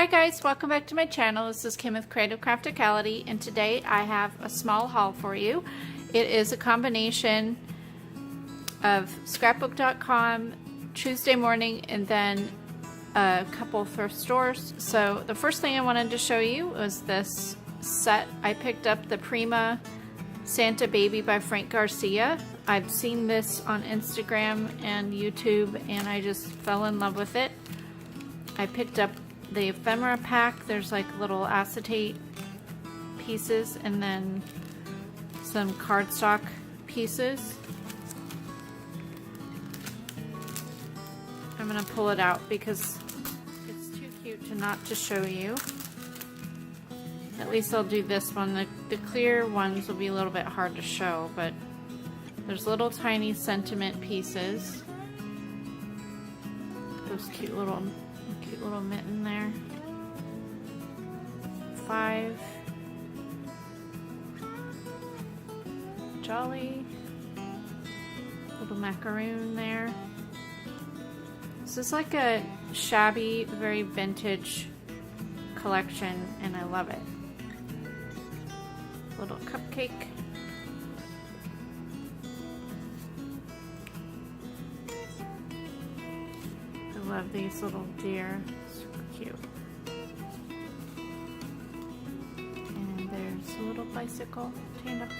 Hi guys, welcome back to my channel. This is Kim with Creative Crafticality, and today I have a small haul for you. It is a combination of scrapbook.com, Tuesday morning, and then a couple thrift stores. So the first thing I wanted to show you was this set. I picked up the Prima Santa Baby by Frank Garcia. I've seen this on Instagram and YouTube and I just fell in love with it. I picked up the ephemera pack. There's like little acetate pieces and then some cardstock pieces. I'm gonna pull it out because it's too cute to not to show you. At least I'll do this one. The clear ones will be a little bit hard to show, but there's little tiny sentiment pieces. Those cute little mitten there. 5 jolly little macaroon there. This is like a shabby, very vintage collection and I love it. Little cupcake. I love these little deer, super cute. And there's a little bicycle chained up.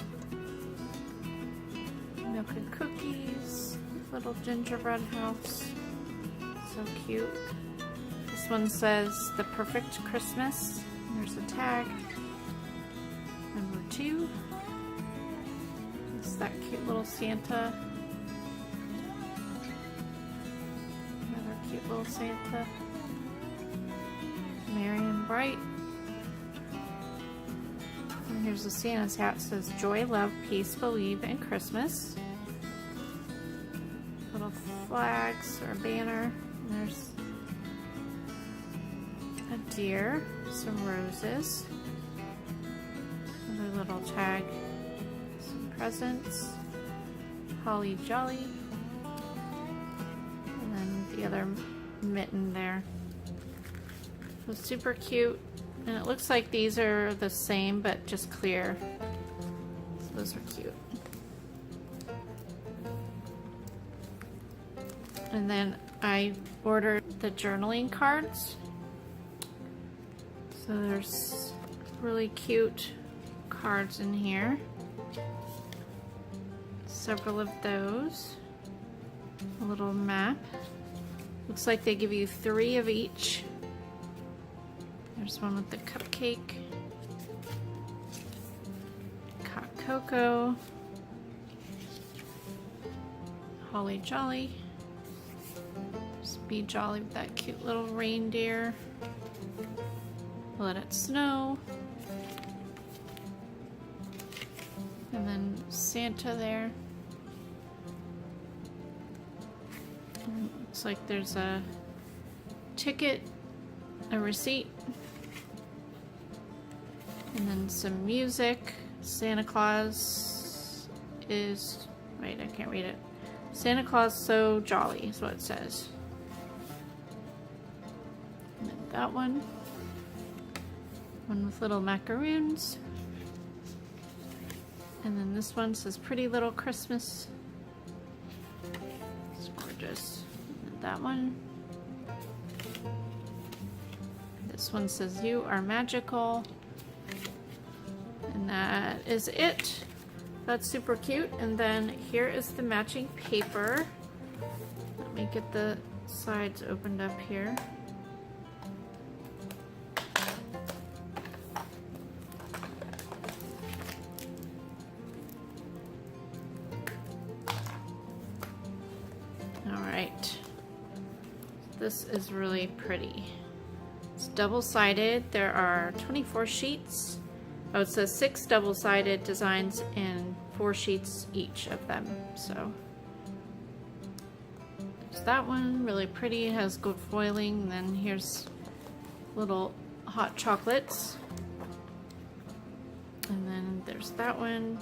Milk and cookies, little gingerbread house, so cute. This one says The Perfect Christmas. There's a tag. Number 2. It's that cute little Santa. Cute little Santa. Merry and bright. And here's the Santa's hat. It says Joy, Love, Peace, Believe, and Christmas. Little flags or a banner. And there's a deer, some roses, another little tag, some presents, holly jolly. The other mitten there. So super cute, and it looks like these are the same but just clear. So those are cute. And then I ordered the journaling cards. So there's really cute cards in here. Several of those. A little map. Looks like they give you 3 of each. There's one with the cupcake, hot cocoa, holly jolly, just be jolly with that cute little reindeer, let it snow, and then Santa there. Looks like there's a ticket, a receipt, and then some music. Santa Claus is, wait, I can't read it. Santa Claus so jolly is what it says. And then that one with little macaroons. And then this one says Pretty Little Christmas. It's gorgeous. That one. This one says You Are Magical. And that is it. That's super cute. And then here is the matching paper. Let me get the sides opened up here. Alright. This is really pretty. It's double-sided. There are 24 sheets. Oh, it says 6 double-sided designs and 4 sheets each of them. So there's that one, really pretty. It has gold foiling. And then here's little hot chocolates. And then there's that one.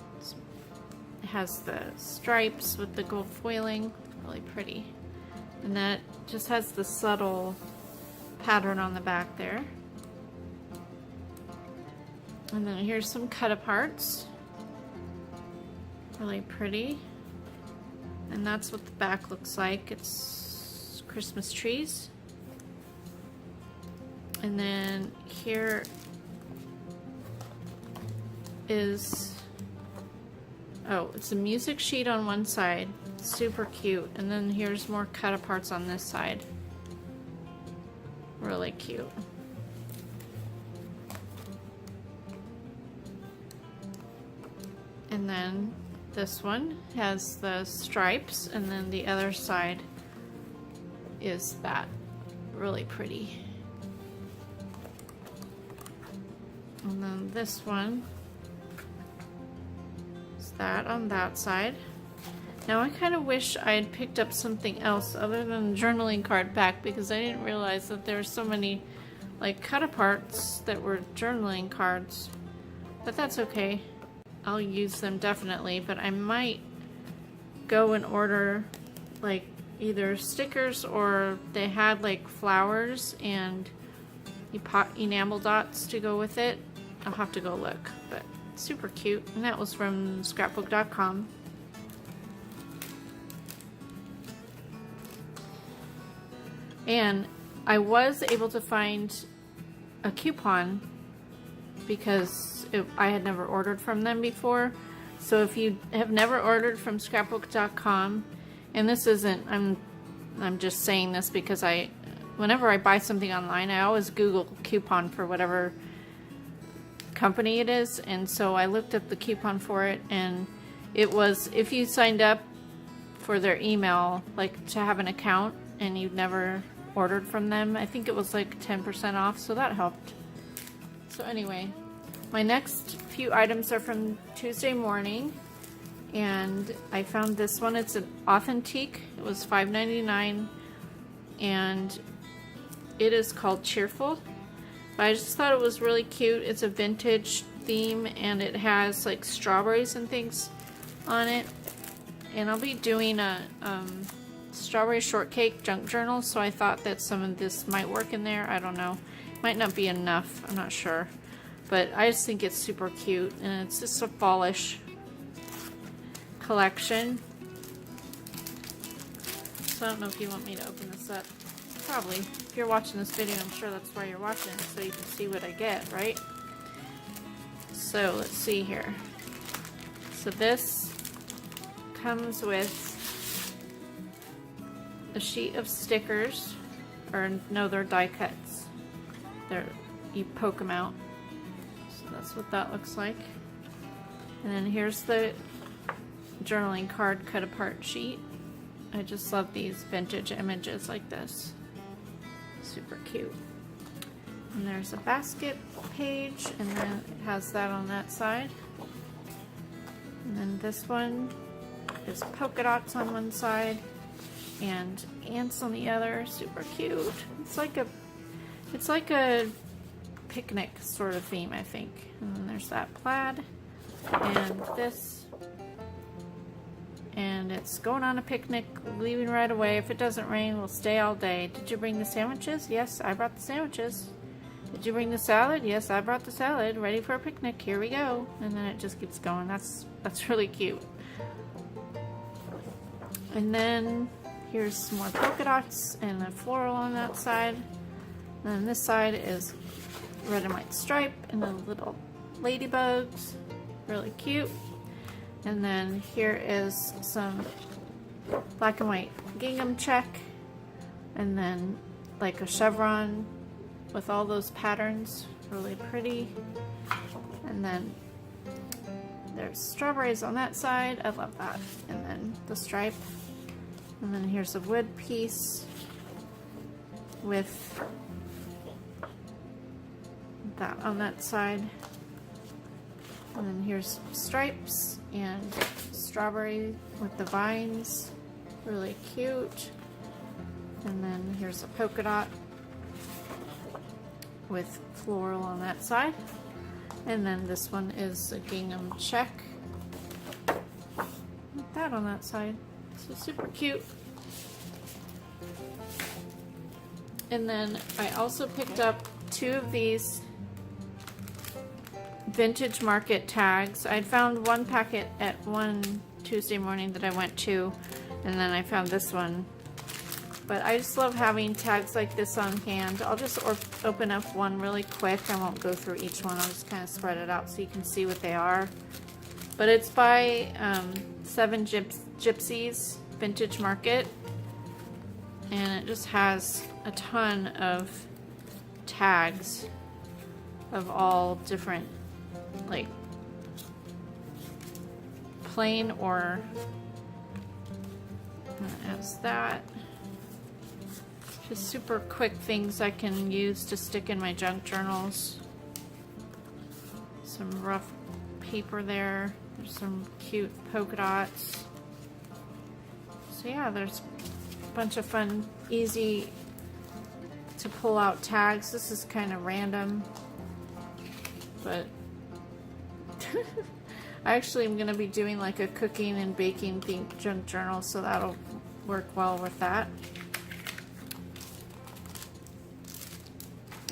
It has the stripes with the gold foiling. Really pretty. And that just has the subtle pattern on the back there. And then here's some cut aparts. Really pretty. And that's what the back looks like. It's Christmas trees. And then here is, oh, it's a music sheet on one side. Super cute. And then here's more cut aparts on this side. Really cute. And then this one has the stripes, and then the other side is that. Really pretty. And then this one is that on that side. Now I kind of wish I had picked up something else other than the journaling card back, because I didn't realize that there were so many like cut aparts that were journaling cards. But that's okay. I'll use them definitely, but I might go and order like either stickers, or they had like flowers and enamel dots to go with it. I'll have to go look, but super cute. And that was from scrapbook.com. And I was able to find a coupon because I had never ordered from them before. So if you have never ordered from scrapbook.com, and this isn't, I'm just saying this because whenever I buy something online, I always Google coupon for whatever company it is. And so I looked up the coupon for it, and it was if you signed up for their email, like to have an account, and you've never ordered from them, I think it was like 10% off, so that helped. So anyway, my next few items are from Tuesday morning, and I found this one. It's an authentique. It was $5.99, and it is called Cheerful. But I just thought it was really cute. It's a vintage theme, and it has like strawberries and things on it. And I'll be doing a strawberry shortcake junk journal, so I thought that some of this might work in there. I don't know. Might not be enough. I'm not sure. But I just think it's super cute, and it's just a fallish collection. So I don't know if you want me to open this up. Probably. If you're watching this video, I'm sure that's why you're watching it, so you can see what I get, right? So let's see here. So this comes with a sheet of stickers, or no, they're die cuts. You poke them out. So that's what that looks like. And then here's the journaling card cut apart sheet. I just love these vintage images like this. Super cute. And there's a basket page, and then it has that on that side. And then this one is polka dots on one side and ants on the other. Super cute. It's like a picnic sort of theme, I think. And then there's that plaid and this, and it's going on a picnic, leaving right away. If it doesn't rain, we'll stay all day. Did you bring the sandwiches? Yes, I brought the sandwiches. Did you bring the salad? Yes, I brought the salad. Ready for a picnic. Here we go. And then it just keeps going. That's really cute. And then here's some more polka dots and a floral on that side. And then this side is red and white stripe and the little ladybugs. Really cute. And then here is some black and white gingham check, and then like a chevron with all those patterns. Really pretty. And then there's strawberries on that side. I love that. And then the stripe. And then here's a wood piece with that on that side. And then here's stripes and strawberry with the vines. Really cute. And then here's a polka dot with floral on that side. And then this one is a gingham check with that on that side. So super cute. And then I also picked up two of these vintage market tags. I found one packet at one Tuesday morning that I went to, and then I found this one. But I just love having tags like this on hand. I'll just open up one really quick. I won't go through each one. I'll just kind of spread it out so you can see what they are. But it's by Seven Gypsies Vintage Market. And it just has a ton of tags of all different, like, plain or, it has that. Just super quick things I can use to stick in my junk journals. Some rough paper there. There's some cute polka dots. So yeah, there's a bunch of fun, easy to pull out tags. This is kind of random, but I actually am going to be doing like a cooking and baking themed junk journal, so that'll work well with that.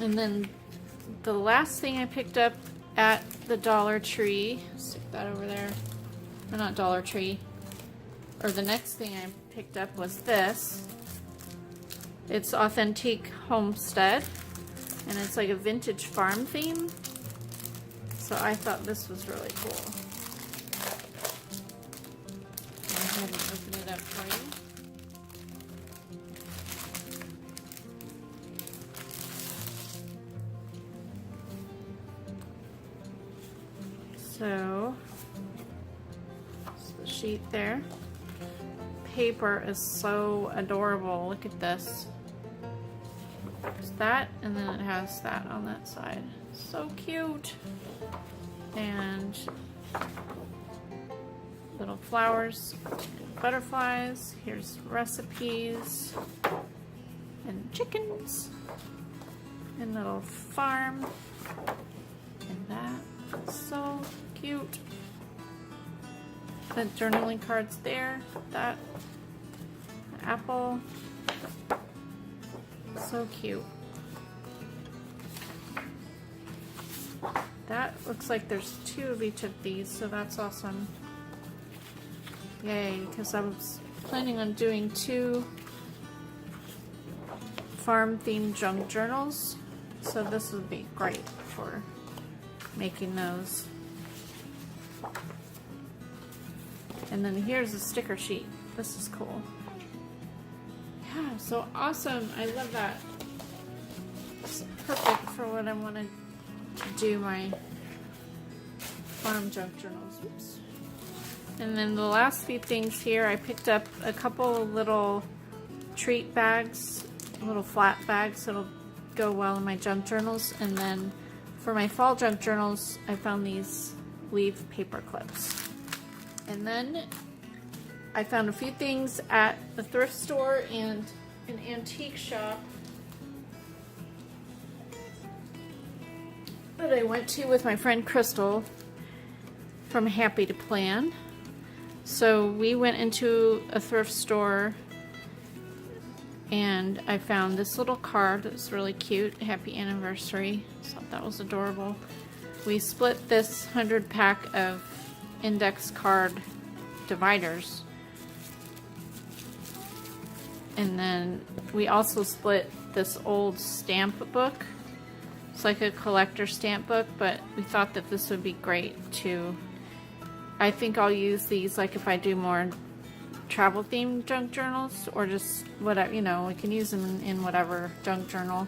And then the last thing I picked up at the Dollar Tree, stick that over there, or not Dollar Tree, or the next thing I picked up was this. It's Authentic Homestead, and it's like a vintage farm theme. So I thought this was really cool. Go ahead and open it up for you. So, that's the sheet there. Paper is so adorable. Look at this. There's that, and then it has that on that side. So cute. And little flowers, butterflies. Here's recipes and chickens and little farm. And that. So cute. The journaling cards there. That apple. So cute. That looks like there's 2 of each of these, so that's awesome. Yay, because I was planning on doing 2 farm themed junk journals, so this would be great for making those. And then here's a sticker sheet. This is cool. Yeah, so awesome. I love that. It's perfect for what I want to do my farm junk journals. Oops. And then the last few things here, I picked up a couple little treat bags, little flat bags that'll go well in my junk journals. And then for my fall junk journals, I found these leaf paper clips. And then I found a few things at the thrift store and an antique shop that I went to with my friend Crystal from Happy to Plan. So we went into a thrift store and I found this little card that's really cute. Happy anniversary. So that was adorable. We split this 100 pack of index card dividers, and then we also split this old stamp book. It's like a collector stamp book, but we thought that this would be great to, I think I'll use these like if I do more travel themed junk journals, or just whatever, you know, we can use them in whatever junk journal.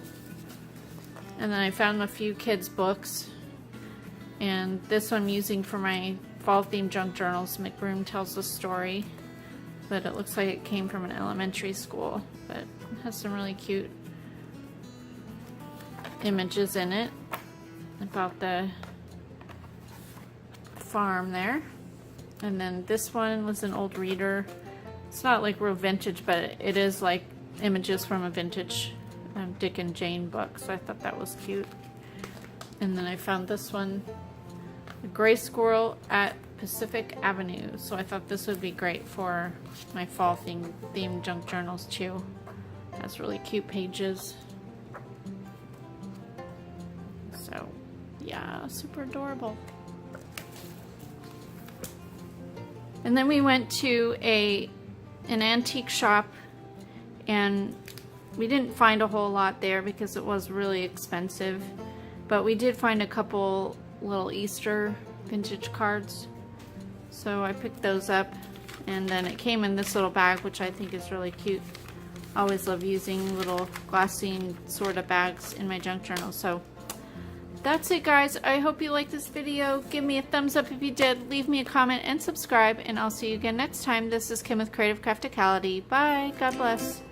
And then I found a few kids books, and this one I'm using for my fall themed junk journals. McBroom Tells the Story, but it looks like it came from an elementary school, but it has some really cute images in it about the farm there. And then this one was an old reader. It's not like real vintage, but it is like images from a vintage Dick and Jane book, so I thought that was cute. And then I found this one, a gray squirrel at Pacific Avenue. So I thought this would be great for my fall themed junk journals too. It has really cute pages. So Yeah, super adorable. And then we went to an antique shop, and we didn't find a whole lot there because it was really expensive, but we did find a couple little Easter vintage cards, so I picked those up, and then it came in this little bag, which I think is really cute. I always love using little glassine sort of bags in my junk journal. So that's it, guys. I hope you liked this video. Give me a thumbs up if you did. Leave me a comment and subscribe, and I'll see you again next time. This is Kim with Creative Crafticality. Bye. God bless.